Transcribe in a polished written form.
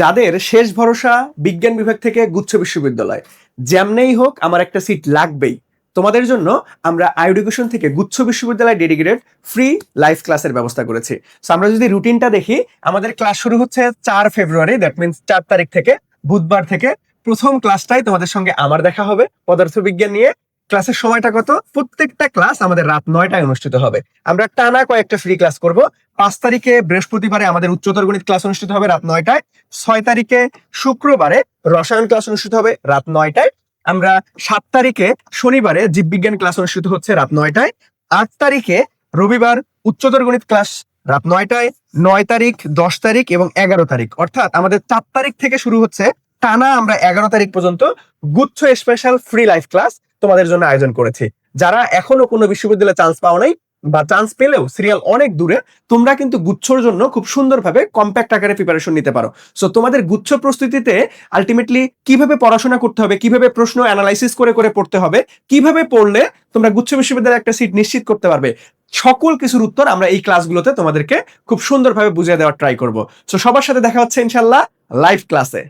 যাদের শেষ ভরসা বিজ্ঞান বিভাগ থেকে গুচ্ছ বিশ্ববিদ্যালয়, যেমনেই হোক আমার একটা সিট লাগবেই, তোমাদের জন্য আমরা আইডুকেশন থেকে গুচ্ছ বিশ্ববিদ্যালয় ডেডিকেটেড ফ্রি লাইভ ক্লাসের ব্যবস্থা করেছি। সো আমরা যদি রুটিনটা দেখি, আমাদের ক্লাস শুরু হচ্ছে 4 ফেব্রুয়ারি, দ্যাট মিনস 4 তারিখ থেকে, বুধবার থেকে। প্রথম ক্লাসটাই তোমাদের সঙ্গে আমার দেখা হবে পদার্থবিজ্ঞান নিয়ে। ক্লাসের সময়টা কত? প্রত্যেকটা ক্লাস আমাদের রাত 9টায় অনুষ্ঠিত হবে। আমরা টানা কয়েকটা ফ্রি ক্লাস করব। 5 তারিখে বৃহস্পতিবারে আমাদের উচ্চতর গণিত ক্লাস অনুষ্ঠিত হবে রাত 9টায়। 6 তারিখে শুক্রবারে রসায়ন ক্লাস অনুষ্ঠিত হবে রাত 9টায়। আমরা 7 তারিখে শনিবারে জীববিজ্ঞান ক্লাস অনুষ্ঠিত হচ্ছে রাত 9টায়। 8 তারিখে রবিবার উচ্চতর গণিত ক্লাস রাত 9টায়। 9 তারিখ, 10 তারিখ এবং 11 তারিখ, অর্থাৎ আমাদের 4 তারিখ থেকে শুরু হচ্ছে টানা আমরা 11 তারিখ পর্যন্ত গুচ্ছ স্পেশাল ফ্রি লাইভ ক্লাস তোমাদের জন্য আয়োজন করেছি। যারা এখনো কোনো বিশ্ববিদ্যালয়ে চান্স পাও নাই বা চান্স পেলেও সিরিয়াল অনেক দূরে, তোমরা কিন্তু গুচ্ছর জন্য খুব সুন্দরভাবে কম্প্যাক্ট আকারে প্রিপারেশন নিতে পারো। সো তোমাদের গুচ্ছ প্রস্তুতিতে আলটিমেটলি কিভাবে পড়াশোনা করতে হবে, কিভাবে প্রশ্ন অ্যানালাইসিস করে করে পড়তে হবে, কিভাবে পড়লে তোমরা গুচ্ছ বিশ্ববিদ্যালয়ে একটা সিট নিশ্চিত করতে পারবে, সকল কিছুর উত্তর আমরা এই ক্লাসগুলোতে তোমাদেরকে খুব সুন্দরভাবে বুঝিয়ে দেওয়ার ট্রাই করব। সো সবার সাথে দেখা হচ্ছে ইনশাল্লাহ লাইভ ক্লাসে।